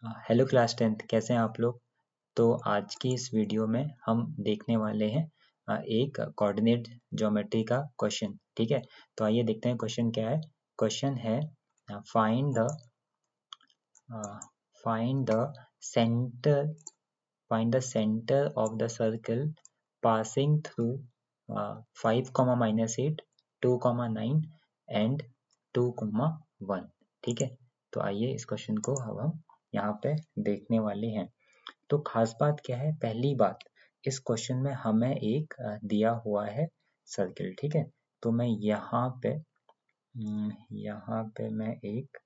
Hello class 10th, कैसे हैं आप लोग। तो आज की इस वीडियो में हम देखने वाले हैं एक कोऑर्डिनेट ज्योमेट्री का क्वेश्चन। ठीक है, तो आइए देखते हैं क्वेश्चन क्या है। क्वेश्चन है find the find the centre find the centre of the circle passing through 5, -8, 2, 9 and 2, 1। ठीक है, तो आइए इस क्वेश्चन को अब हम यहाँ पे देखने वाले हैं। तो खास बात क्या है, पहली बात, इस क्वेश्चन में हमें एक दिया हुआ है सर्किल। ठीक है, तो मैं यहाँ पे मैं एक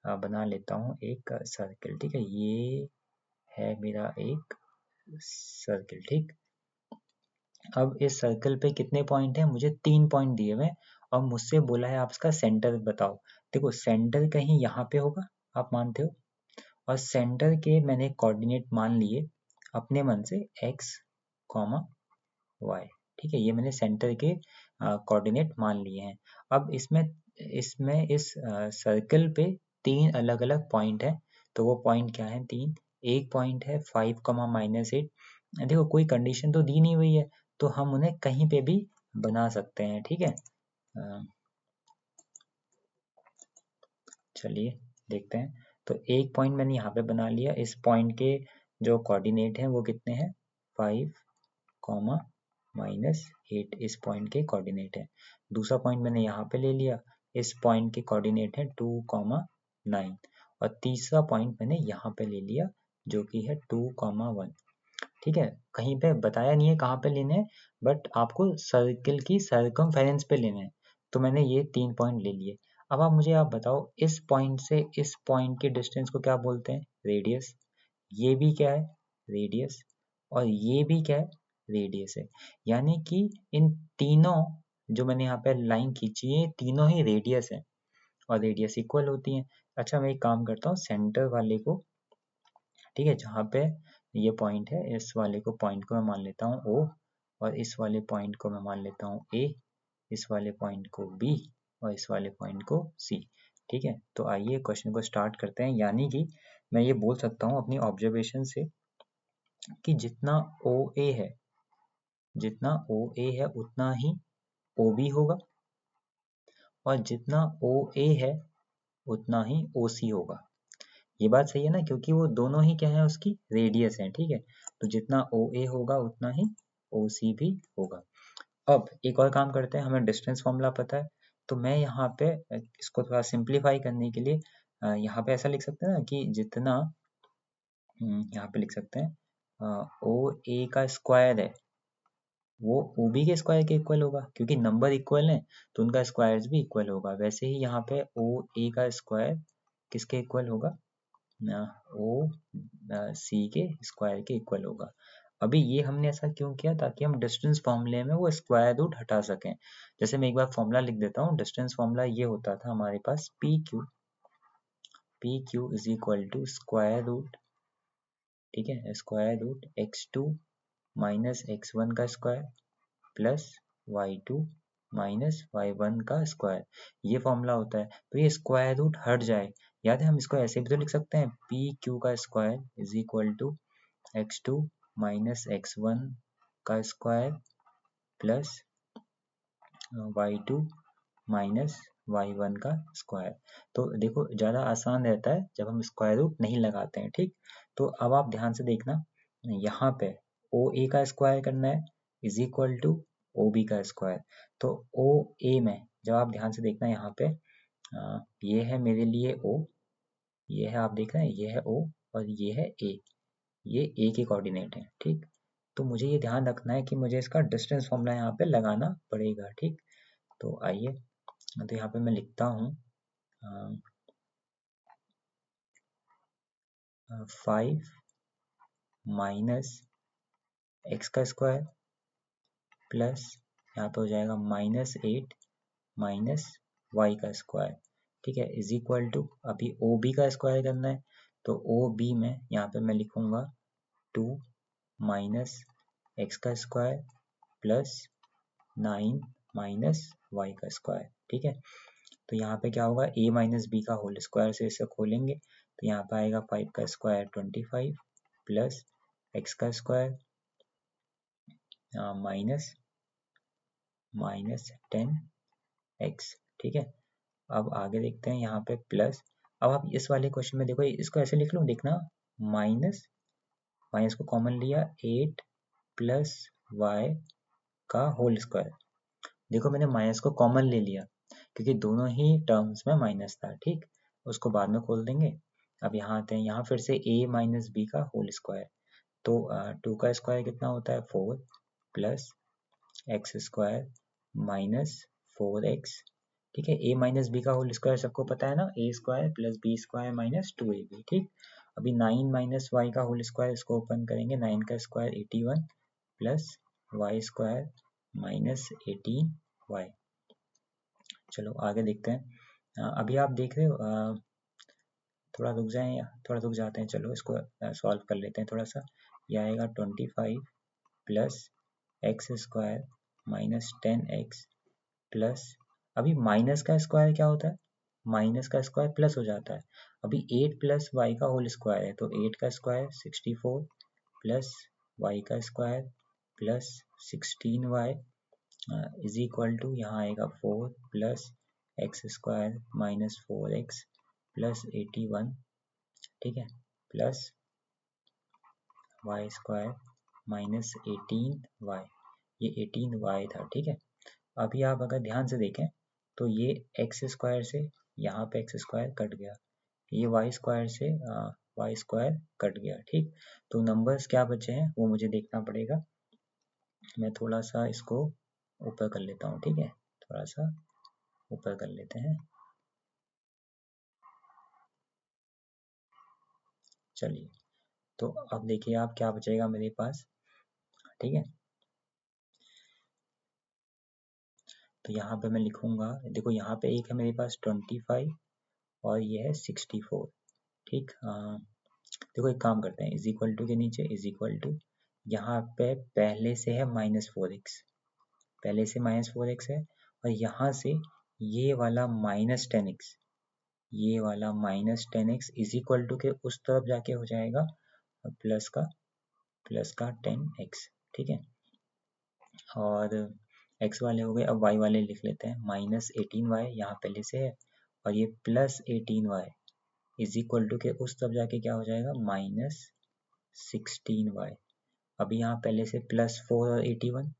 बना लेता हूँ एक सर्किल। ठीक है, ये है मेरा एक सर्किल। ठीक, अब इस सर्कल पे कितने पॉइंट हैं? मुझे 3 पॉइंट दिए हुए और मुझसे बोला है आप इसका सेंटर बताओ। देखो, सेंटर कहीं यहाँ पे होगा, आप मानते हो, और सेंटर के मैंने कोऑर्डिनेट मान लिए अपने मन से x, y। ठीक है, ये मैंने सेंटर के कोऑर्डिनेट मान लिए हैं। अब इसमें इसमें इस सर्कल पे 3 अलग अलग पॉइंट है। तो वो पॉइंट क्या है? 3। एक पॉइंट है 5, -8। देखो, कोई कंडीशन तो दी नहीं हुई है, तो हम उन्हें कहीं पे भी बना सकते हैं। ठीक है, चलिए देखते हैं। तो एक पॉइंट मैंने यहाँ पे बना लिया। इस पॉइंट के जो कोऑर्डिनेट हैं वो कितने हैं? 5, -8 इस पॉइंट के कोऑर्डिनेट है। दूसरा पॉइंट मैंने यहाँ पे ले लिया, इस पॉइंट के कोऑर्डिनेट है 2, 9। और तीसरा पॉइंट मैंने यहाँ पे ले लिया जो कि है 2, 1। ठीक है, कहीं पे बताया नहीं है कहाँ पे लेने हैं, बट आपको सर्किल की सर्कमफेरेंस पे लेने हैं। तो मैंने ये 3 पॉइंट ले लिए। अब आप बताओ, इस पॉइंट से इस पॉइंट के डिस्टेंस को क्या बोलते हैं? रेडियस। ये भी क्या है? रेडियस। और ये भी क्या है? रेडियस है। यानी कि इन तीनों जो मैंने यहाँ पे लाइन खींची है, तीनों ही रेडियस है और रेडियस इक्वल होती हैं। अच्छा, मैं एक काम करता हूँ, सेंटर वाले को, ठीक है, जहाँ पे ये पॉइंट है, इस वाले को पॉइंट को मैं मान लेता हूँ O, और इस वाले पॉइंट को मैं मान लेता हूँ A, इस वाले पॉइंट को B और इस वाले पॉइंट को C। ठीक है, तो आइए क्वेश्चन को स्टार्ट करते हैं। यानी कि मैं ये बोल सकता हूँ अपनी ऑब्जर्वेशन से कि जितना OA है उतना ही OB होगा, और जितना OA है उतना ही OC होगा। ये बात सही है ना, क्योंकि वो दोनों ही क्या है, उसकी रेडियस है। ठीक है, तो जितना OA होगा उतना ही OC भी होगा। अब एक और काम करते हैं, हमें डिस्टेंस फॉर्मूला पता है, तो मैं यहाँ पे इसको थोड़ा सिंप्लीफाई करने के लिए यहाँ पे ऐसा लिख सकते हैं ना कि जितना यहाँ पे लिख सकते हैं OA का स्क्वायर है वो OB के स्क्वायर के इक्वल होगा, क्योंकि नंबर इक्वल है तो उनका स्क्वायर्स भी इक्वल होगा। वैसे ही यहाँ पे OA का स्क्वायर किसके इक्वल होगा? ओ सी के स्क्वायर के इक्वल होगा। अभी ये हमने ऐसा क्यों किया? ताकि हम डिस्टेंस फॉर्मूले में वो स्क्वायर रूट हटा सकें। जैसे मैं एक बार फॉर्मूला लिख देता हूँ। डिस्टेंस फॉर्मूला ये होता था हमारे पास, P Q is equal to square root, ठीक है, square root x2 minus x1 का square plus y2 minus y1 का स्क्वायर। ये फॉर्मूला होता है। तो ये स्क्वायर रूट हट जाए, याद है, हम इसको ऐसे भी तो लिख सकते हैं, पी क्यू का square is equal to x2 minus x1 का square plus y2 minus y1 का स्क्वायर। तो देखो, ज़्यादा आसान रहता है जब हम स्क्वायर रूट नहीं लगाते हैं। ठीक, तो अब आप ध्यान से देखना, यहाँ पे OA का स्क्वायर करना है इज इक्वल टू OB का स्क्वायर। तो OA में जब आप ध्यान से देखना, यहाँ पे ये है मेरे लिए O, ये है, आप देख रहे हैं, ये है O और ये है A, ये A के कोऑर्डिनेट है। ठीक, तो मुझे ये ध्यान रखना है कि मुझे इसका डिस्टेंस फॉर्मूला यहाँ पे लगाना पड़ेगा। ठीक, तो आइए, तो यहाँ पे मैं लिखता हूँ 5 माइनस एक्स का स्क्वायर प्लस यहाँ पे हो जाएगा -8 माइनस वाई का स्क्वायर। ठीक है, इज इक्वल टू, अभी OB का स्क्वायर करना है, तो OB में यहाँ पे मैं लिखूंगा 2 माइनस एक्स का स्क्वायर प्लस 9 माइनस वाई का स्क्वायर। ठीक है, तो यहाँ पे क्या होगा, a माइनस बी का होल स्क्वायर से इसे खोलेंगे तो यहाँ पे आएगा 5 का स्क्वायर 25 प्लस x का स्क्वायर माइनस 10x। ठीक है, अब आगे देखते हैं यहाँ पे प्लस। अब आप इस वाले क्वेश्चन में देखो, इसको ऐसे लिख लो, देखना माइनस माइनस को कॉमन लिया 8 प्लस वाई का होल स्क्वायर। देखो मैंने माइनस को कॉमन ले लिया क्योंकि दोनों ही टर्म्स में माइनस था, ठीक, उसको बाद में खोल देंगे। अब यहाँ आते हैं, यहाँ फिर से a माइनस बी का होल स्क्वायर, तो 2 का स्क्वायर कितना होता है 4 plus x square minus 4x। ठीक है, a माइनस बी का होल स्क्वायर सबको पता है ना, a square plus b square minus 2ab। ठीक, अभी 9 माइनस वाई का होल स्क्वायर, इसको ओपन करेंगे, 9 का square 81 plus y square minus 18y। चलो आगे देखते हैं। अभी आप देख रहे हो, थोड़ा रुक जाएं या थोड़ा रुक जाते हैं, चलो इसको सॉल्व कर लेते हैं थोड़ा सा। यह आएगा 25 plus x square minus 10x plus, अभी माइनस का स्क्वायर क्या होता है, माइनस का स्क्वायर प्लस हो जाता है। अभी 8 प्लस वाई का होल स्क्वायर है, तो 8 का स्क्वायर 64 प्लस वाई का square plus 16y is equal to, यहाँ आएगा 4 plus x square minus 4x plus 81। ठीक है, plus y square minus 18y, ये 18y था। ठीक है, अभी आप अगर ध्यान से देखें तो ये एक्स स्क्वायर से यहाँ पे एक्स स्क्वायर कट गया, ये वाई स्क्वायर से वाई स्क्वायर कट गया। ठीक, तो नंबर्स क्या बचे हैं वो मुझे देखना पड़ेगा। मैं थोड़ा सा इसको ऊपर कर लेता हूँ, ठीक है, थोड़ा सा ऊपर कर लेते हैं। चलिए, तो अब देखिए आप क्या बचेगा मेरे पास। ठीक है, तो यहाँ पे मैं लिखूंगा, देखो यहाँ पे एक है मेरे पास 25 और ये है 64। ठीक, देखो एक काम करते हैं, इज इक्वल टू के नीचे इज इक्वल टू, यहाँ पे पहले से है -4x, पहले से -4x है, और यहाँ से ये वाला -10x, ये वाला -10x इज इक्वल टू के उस तरफ जाके हो जाएगा प्लस का 10x। ठीक है, और x वाले हो गए, अब y वाले लिख लेते हैं, -18y यहाँ पहले से है, और ये plus 18y is equal to के उस तरफ जाके क्या हो जाएगा -16y। अभी यहाँ पहले से +4 और 81,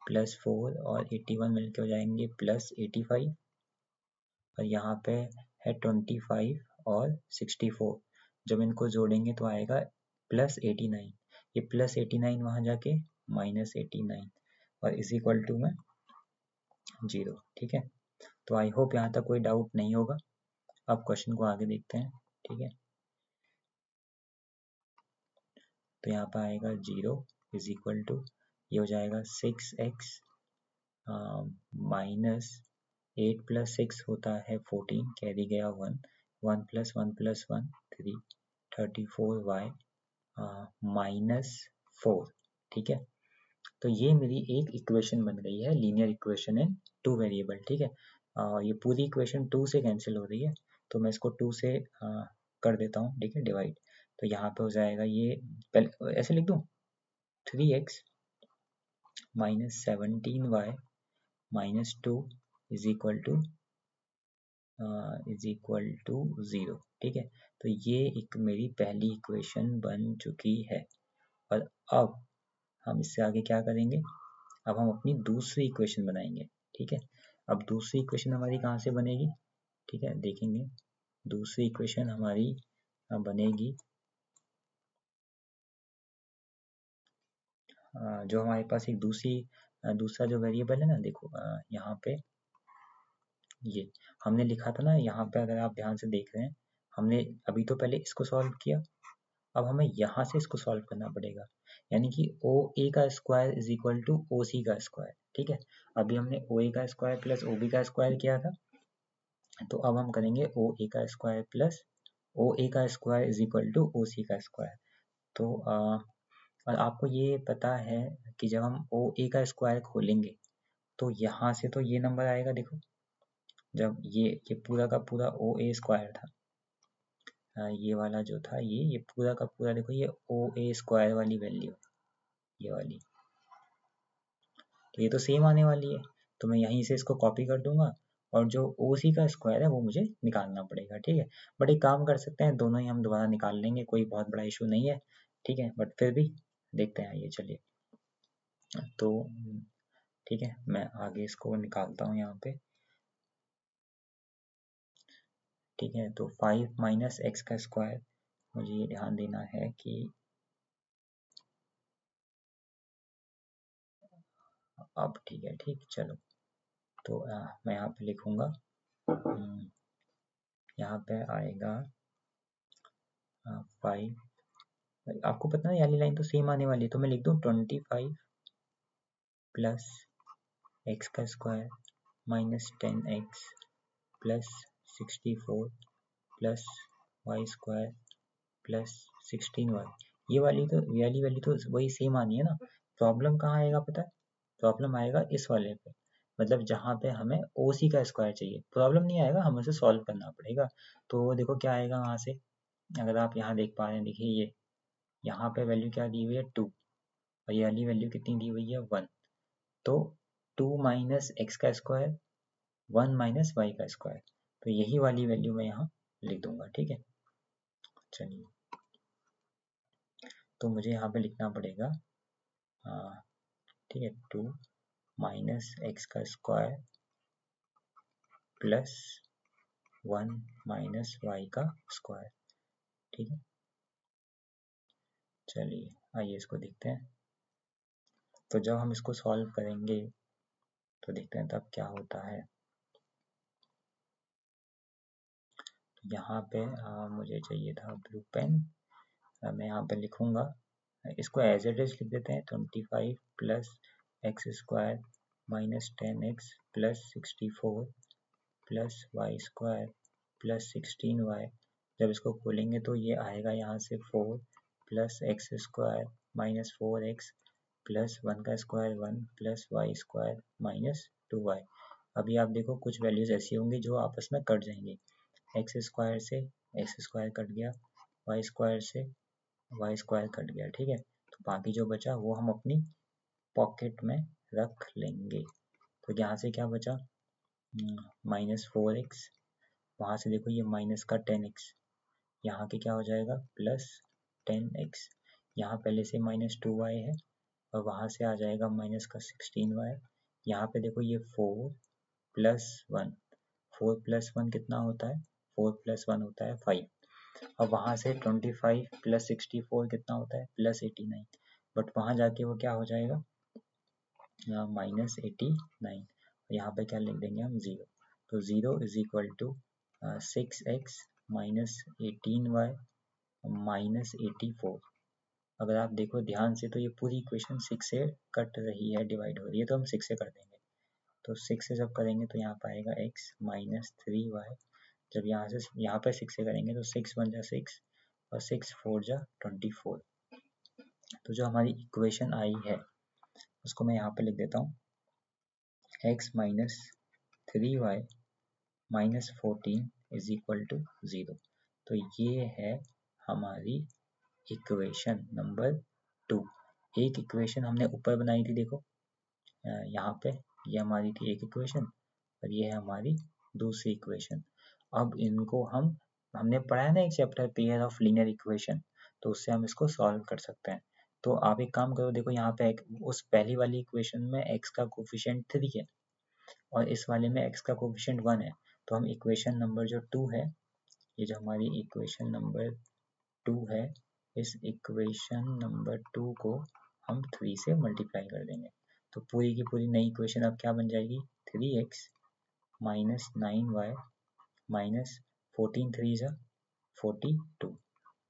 +4 और 81 मिलके हो जाएंगे +85, और यहाँ पे है 25 और 64, जब इनको जोड़ेंगे तो आएगा +89, ये +89 वहाँ जाके -89 और इज इक्वल टू में 0। ठीक है, तो आई होप यहाँ तक कोई डाउट नहीं होगा। अब क्वेश्चन को आगे देखते हैं। ठीक है, तो यहाँ पे आएगा 0 इज इक्वल टू, ये हो जाएगा 6x माइनस 8 प्लस 6 होता है 14, कैरी गया 1, 1 प्लस 1 प्लस 1 3, 34y माइनस 4। ठीक है, तो ये मेरी एक इक्वेशन बन गई है, लीनियर इक्वेशन इन 2 वेरिएबल। ठीक है, ये पूरी इक्वेशन 2 से कैंसिल हो रही है, तो मैं इसको 2 से कर देता हूँ। ठीक है, डिवाइड, तो यहाँ पे हो जाएगा, ये पहले ऐसे लिख दूँ, 3x minus 17y minus 2 is equal to 0। ठीक है, तो ये एक मेरी पहली इक्वेशन बन चुकी है, और अब हम इससे आगे क्या करेंगे, अब हम अपनी दूसरी इक्वेशन बनाएंगे। ठीक है, अब दूसरी इक्वेशन हमारी कहाँ से बनेगी, ठीक है, देखेंगे। दूसरी इक्वेशन हमारी बनेगी, जो हमारे पास एक दूसरा जो वेरिएबल है ना, देखो यहाँ पे ये हमने लिखा था ना, यहाँ पे अगर आप ध्यान से देख रहे हैं, हमने अभी तो पहले इसको सॉल्व किया, अब हमें यहाँ से इसको सॉल्व करना पड़ेगा, यानी कि ओ ए का square is equal to O C का स्क्वायर। ठीक है, अभी हमने ओ ए का स्क्वायर प्लस ओ बी का स्क्वायर किया था, तो अब हम करेंगे ओ ए का स्क्वायर प्लस ओ ए का square is equal to O C का स्क्वायर। तो और आपको ये पता है कि जब हम ओ ए का स्क्वायर खोलेंगे तो यहाँ से तो ये नंबर आएगा, देखो जब ये पूरा का पूरा ओ ए स्क्वायर था, ये वाला जो था ये पूरा का पूरा देखो ये ओ ए स्क्वायर वाली वैल्यू, ये वाली, तो ये तो सेम आने वाली है, तो मैं यहीं से इसको कॉपी कर दूंगा और जो ओ सी का स्क्वायर है वो मुझे निकालना पड़ेगा, ठीक है। बट एक काम कर सकते हैं, दोनों ही हम दोबारा निकाल लेंगे, कोई बहुत बड़ा इशू नहीं है, ठीक है। बट फिर भी देखते हैं, ये चलिए। तो ठीक है, मैं आगे इसको निकालता हूँ यहाँ पे, ठीक है। तो 5 माइनस एक्स का स्क्वायर, मुझे ये ध्यान देना है कि अब ठीक है, ठीक, चलो। तो मैं यहाँ पे लिखूंगा, यहाँ पे आएगा 5, आपको पता है वाली लाइन तो सेम आने वाली है, तो मैं लिख दूँ 25 प्लस एक्स का square minus 10x plus 64 plus y square plus 16y। ये वाली वैल्यू तो वही सेम आनी है ना। प्रॉब्लम कहाँ आएगा पता है? प्रॉब्लम आएगा इस वाले पे, मतलब जहाँ पे हमें ओ सी का स्क्वायर चाहिए। प्रॉब्लम नहीं आएगा, हमें उसे सॉल्व करना पड़ेगा। तो देखो क्या आएगा वहाँ से, अगर आप यहाँ देख पा रहे हैं, देखिए ये यहाँ पे वैल्यू क्या दी हुई है 2, और ये वाली वैल्यू कितनी दी हुई है 1। तो 2 माइनस एक्स का स्क्वायर 1 माइनस वाई का स्क्वायर, तो यही वाली वैल्यू मैं यहाँ लिख दूंगा, ठीक है। चलिए, तो मुझे यहाँ पे लिखना पड़ेगा, ठीक है, 2 माइनस एक्स का स्क्वायर प्लस 1 माइनस वाई का स्क्वायर, ठीक है। चलिए आइए इसको देखते हैं। तो जब हम इसको सॉल्व करेंगे तो देखते हैं तब क्या होता है। यहाँ पे मुझे चाहिए था ब्लू पेन, मैं यहाँ पे लिखूंगा, इसको एज इट इज लिख देते हैं, 25 plus x square minus 10x plus 64 plus y square plus 16y। जब इसको खोलेंगे तो ये आएगा यहाँ से 4 plus x square minus 4x plus 1 का square 1 plus y square minus 2y। अभी आप देखो कुछ वैल्यूज ऐसी होंगी जो आपस में कट जाएंगी, एक्स स्क्वायर से एक्स स्क्वायर कट गया, वाई स्क्वायर से वाई स्क्वायर कट गया, ठीक है। तो बाकी जो बचा वो हम अपनी पॉकेट में रख लेंगे। तो यहाँ से क्या बचा, माइनस 4x, वहाँ से देखो ये माइनस का 10x, यहाँ के क्या हो जाएगा प्लस 10x, यहाँ पहले से माइनस 2y है और वहाँ से आ जाएगा माइनस का 16y। यहाँ पे देखो ये 4 प्लस 1, 4 प्लस 1 कितना होता है, 4 प्लस 1 होता है 5, और वहाँ से 25 प्लस 64 कितना होता है प्लस 89, बट वहाँ जाके वो क्या हो जाएगा माइनस 89, यहाँ पे क्या लिख देंगे हम 0। तो 0 is equal to 6x minus 18y minus 84। अगर आप देखो ध्यान से तो ये पूरी इक्वेशन 6 से कट रही है, डिवाइड हो रही है, तो हम 6 से कर देंगे। तो 6 से जब करेंगे तो यहाँ पर आएगा x माइनस 3y। जब यहाँ से यहाँ पर 6 से करेंगे तो 6 1 जा 6 और 6 4 जा 24। तो जो हमारी इक्वेशन आई है उसको मैं यहाँ पे लिख देता हूँ, x minus 3y minus 14 is equal to 0। तो ये है हमारी इक्वेशन नंबर 2। एक इक्वेशन हमने ऊपर बनाई थी, देखो यहाँ पे ये हमारी थी एक इक्वेशन और ये है हमारी दूसरी इक्वेशन। अब इनको हमने पढ़ा है ना एक chapter pair of linear equation, तो उससे हम इसको सॉल्व कर सकते हैं। तो आप एक काम करो, देखो यहाँ पे उस पहली वाली इक्वेशन में x का कोफिशिएंट 3 है और इस वाले में x का कोफिशिएंट 1 है, तो हम इक्वेशन नंबर जो 2 है, ये जो हमारी इक्वेशन नंबर 2 है, इस इक्वेशन नंबर 2 को हम 3 से मल्टीप्लाई कर देंगे। तो पूरी की पूरी नई इक्वेशन अब क्या बन जाएगी, 3x माइनस 9y माइनस 14 3 जा 42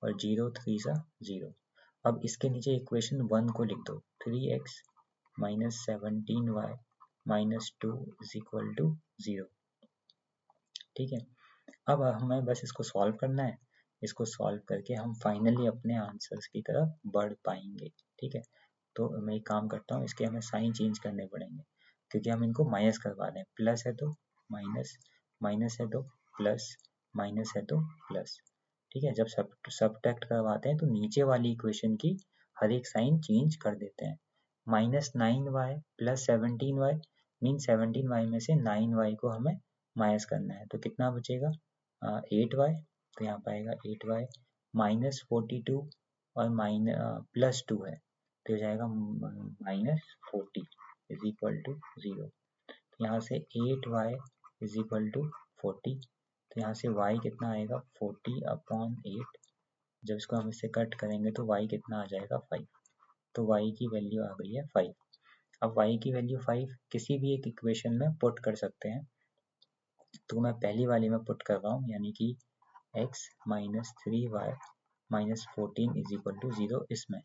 और 0 3 जा 0। अब इसके नीचे इक्वेशन 1 को लिख दो, 3x minus 17y minus 2 is equal to 0, ठीक है। अब हमें बस इसको सॉल्व करना है, इसको सॉल्व करके हम फाइनली अपने आंसर्स की तरफ बढ़ पाएंगे, ठीक है। तो मैं एक काम करता हूँ, इसके हमें साइन चेंज करने पड़ेंगे क्योंकि हम इनको माइनस करवा रहे हैं, प्लस है तो माइनस, माइनस है तो प्लस, माइनस है तो प्लस। ठीक है, जब सब्ट्रैक्ट करवाते हैं तो नीचे वाली इक्वेशन की हर एक साइन चेंज कर देते हैं। -9y plus 17y mean 17y में से 9y को हमें माइनस करना है, तो कितना बचेगा 8y, तो यहाँ पर आएगा 8y -42 और प्लस 2 है तो हो जाएगा -40 इज इक्वल टू 0। तो यहाँ से 8y इज इक्वल टू 40, तो यहाँ से y कितना आएगा 40/8। जब इसको हम इससे कट करेंगे तो y कितना आ जाएगा 5, तो y की वैल्यू आ गई है 5। अब y की वैल्यू 5 किसी भी एक इक्वेशन में पुट कर सकते हैं, तो मैं पहली वाली में पुट कर रहा हूँ, यानी कि x minus 3y minus 14 is equal to 0 इसमें।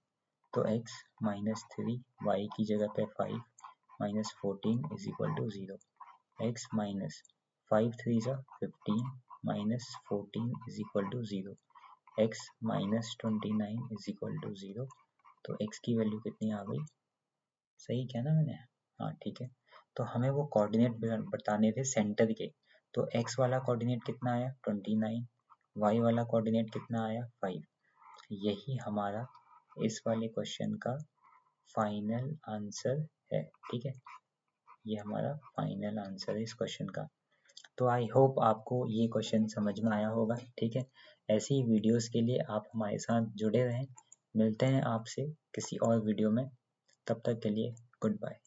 तो x माइनस 3y की जगह पे 5 minus 14 is equal to 0, x minus 5 3 जा 15 minus 14 is equal to 0, x minus 29 is equal to 0। तो x की वैल्यू कितनी आ गई, सही क्या ना मैंने, हाँ ठीक है। तो हमें वो कोऑर्डिनेट बताने थे सेंटर के, तो x वाला कोऑर्डिनेट कितना आया 29, y वाला कोऑर्डिनेट कितना आया 5। यही हमारा इस वाले क्वेश्चन का फाइनल आंसर है। ठीक है, ये हमारा फाइनल आंसर है इस क्वेश्चन का। तो आई होप आपको ये क्वेश्चन समझ में आया होगा। ठीक है, ऐसी ही वीडियोस के लिए आप हमारे साथ जुड़े रहें। मिलते हैं आपसे किसी और वीडियो में, तब तक के लिए गुड बाय।